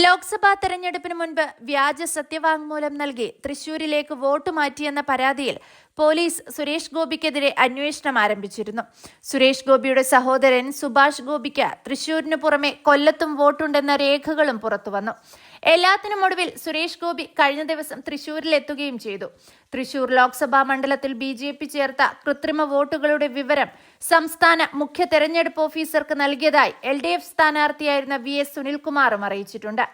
ലോക്സഭാ തെരഞ്ഞെടുപ്പിന് മുൻപ് വ്യാജ സത്യവാങ്മൂലം നൽകി തൃശൂരിലേക്ക് വോട്ട് മാറ്റിയെന്ന പരാതിയിൽ പോലീസ് സുരേഷ് ഗോപിക്കെതിരെ അന്വേഷണം ആരംഭിച്ചിരുന്നു. സുരേഷ് ഗോപിയുടെ സഹോദരൻ സുഭാഷ് ഗോപിക്ക് തൃശൂരിനു പുറമെ കൊല്ലത്തും വോട്ടുണ്ടെന്ന രേഖകളും പുറത്തുവന്നു. എല്ലാത്തിനും ഒടുവിൽ സുരേഷ് ഗോപി കഴിഞ്ഞ ദിവസം തൃശൂരിലെത്തുകയും ചെയ്തു. തൃശൂർ ലോക്സഭാ മണ്ഡലത്തിൽ BJP ചേർത്ത കൃത്രിമ വോട്ടുകളുടെ വിവരം സംസ്ഥാന മുഖ്യ തെരഞ്ഞെടുപ്പ് ഓഫീസർക്ക് നൽകിയതായി LDF സ്ഥാനാർത്ഥിയായിരുന്ന VS സുനിൽകുമാറും അറിയിച്ചിട്ടുണ്ട്.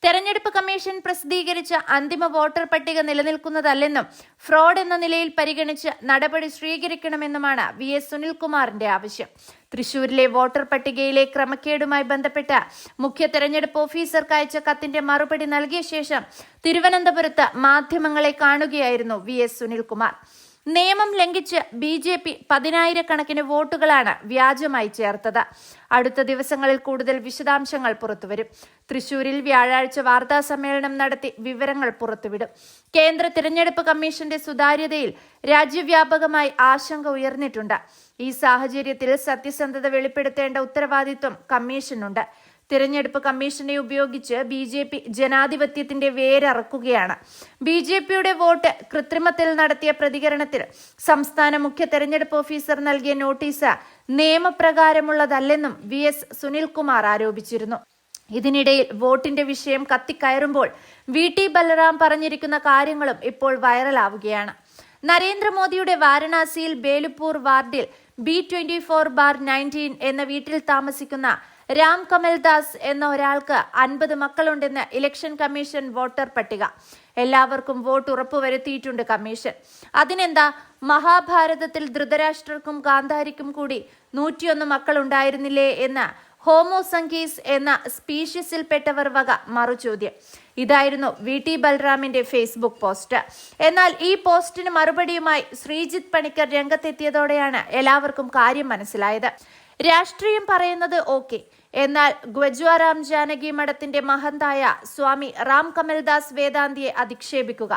തെരഞ്ഞെടുപ്പ് കമ്മീഷൻ പ്രസിദ്ധീകരിച്ച അന്തിമ വോട്ടർ പട്ടിക നിലനിൽക്കുന്നതല്ലെന്നും ഫ്രോഡ് എന്ന നിലയിൽ പരിഗണിച്ച് നടപടി സ്വീകരിക്കണമെന്നുമാണ് VS സുനിൽകുമാറിന്റെ ആവശ്യം. തൃശൂരിലെ വോട്ടർ പട്ടികയിലെ ക്രമക്കേടുമായി ബന്ധപ്പെട്ട് മുഖ്യ തെരഞ്ഞെടുപ്പ് ഓഫീസർക്ക് അയച്ച കത്തിന്റെ മറുപടി നൽകിയ ശേഷം തിരുവനന്തപുരത്ത് മാധ്യമങ്ങളെ കാണുകയായിരുന്നു VS സുനിൽകുമാർ. നിയമം ലംഘിച്ച് BJP 10,000-കണക്കിന് വോട്ടുകളാണ് വ്യാജമായി ചേർത്തത്. അടുത്ത ദിവസങ്ങളിൽ കൂടുതൽ വിശദാംശങ്ങൾ പുറത്തുവരും. തൃശൂരിൽ വ്യാഴാഴ്ച വാർത്താ സമ്മേളനം നടത്തി വിവരങ്ങൾ പുറത്തുവിടും. കേന്ദ്ര തിരഞ്ഞെടുപ്പ് കമ്മീഷന്റെ സുതാര്യതയിൽ രാജ്യവ്യാപകമായി ആശങ്ക ഉയർന്നിട്ടുണ്ട്. ഈ സാഹചര്യത്തിൽ സത്യസന്ധത വെളിപ്പെടുത്തേണ്ട ഉത്തരവാദിത്വം കമ്മീഷനുണ്ട്. തിരഞ്ഞെടുപ്പ് കമ്മീഷനെ ഉപയോഗിച്ച് BJP ജനാധിപത്യത്തിന്റെ വേരറക്കുകയാണ്. BJPയുടെ വോട്ട് കൃത്രിമത്തിൽ നടത്തിയ പ്രതികരണത്തിൽ സംസ്ഥാന മുഖ്യ തെരഞ്ഞെടുപ്പ് ഓഫീസർ നൽകിയ നോട്ടീസ് നിയമപ്രകാരമുള്ളതല്ലെന്നും VS സുനിൽകുമാർ ആരോപിച്ചിരുന്നു. ഇതിനിടയിൽ വോട്ടിന്റെ വിഷയം കത്തിക്കയറുമ്പോൾ VT ബലറാം പറഞ്ഞിരിക്കുന്ന കാര്യങ്ങളും ഇപ്പോൾ വൈറലാവുകയാണ്. നരേന്ദ്രമോദിയുടെ വാരണാസിയിൽ ബേലുപൂർ വാർഡിൽ B24/19 എന്ന വീട്ടിൽ താമസിക്കുന്ന രാം കമൽ ദാസ് എന്ന ഒരാൾക്ക് 50 മക്കളുണ്ടെന്ന് ഇലക്ഷൻ കമ്മീഷൻ വോട്ടർ പട്ടിക. എല്ലാവർക്കും വോട്ട് ഉറപ്പുവരുത്തിയിട്ടുണ്ട് കമ്മീഷൻ. അതിനെന്താ, മഹാഭാരതത്തിൽ ധൃതരാഷ്ട്രർക്കും കാന്താരിക്കും കൂടി 101 മക്കളുണ്ടായിരുന്നില്ലേ എന്ന് ഹോമോസംഗീസ് എന്ന സ്പീഷീസിൽപ്പെട്ടവർ വക മറുചോദ്യം. ഇതായിരുന്നു VT ബൽറാമിന്റെ ഫേസ്ബുക്ക് പോസ്റ്റ്. എന്നാൽ ഈ പോസ്റ്റിന് മറുപടിയുമായി ശ്രീജിത്ത് പണിക്കർ രംഗത്തെത്തിയതോടെയാണ് എല്ലാവർക്കും കാര്യം മനസ്സിലായത്. രാഷ്ട്രീയം പറയുന്നത് ഓക്കെ, എന്നാൽ ഗ്വജ്വാറാം ജാനകി മഠത്തിന്റെ മഹന്തായ സ്വാമി റാം കമൽദാസ് വേദാന്തിയെ അധിക്ഷേപിക്കുക,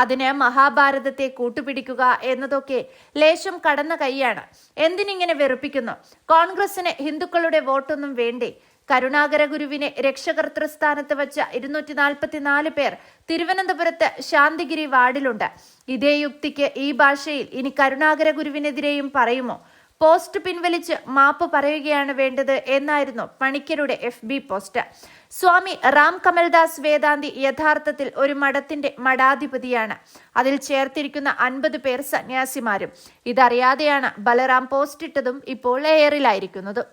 അതിന് മഹാഭാരതത്തെ കൂട്ടുപിടിക്കുക എന്നതൊക്കെ ലേശം കടന്ന കൈയാണ്. എന്തിനിങ്ങനെ വെറുപ്പിക്കുന്നു? കോൺഗ്രസിന് ഹിന്ദുക്കളുടെ വോട്ടൊന്നും വേണ്ടേ? കരുണാകര ഗുരുവിനെ രക്ഷകർത്തൃസ്ഥാനത്ത് വച്ച 244 പേർ തിരുവനന്തപുരത്ത് ശാന്തിഗിരി വാർഡിലുണ്ട്. ഇതേ യുക്തിക്ക് ഈ ഭാഷയിൽ ഇനി കരുണാകര ഗുരുവിനെതിരെയും പറയുമോ? പോസ്റ്റ് പിൻവലിച്ച് മാപ്പ് പറയുകയാണ് വേണ്ടത് എന്നായിരുന്നു പണിക്കരുടെ FB പോസ്റ്റ്. സ്വാമി റാം കമൽദാസ് വേദാന്തി യഥാർത്ഥത്തിൽ ഒരു മഠത്തിന്റെ മഠാധിപതിയാണ്. അതിൽ ചേർത്തിരിക്കുന്ന 50 പേർ സന്യാസിമാരും. ഇതറിയാതെയാണ് ബലറാം പോസ്റ്റിട്ടതും ഇപ്പോൾ എയറിലായിരിക്കുന്നത്.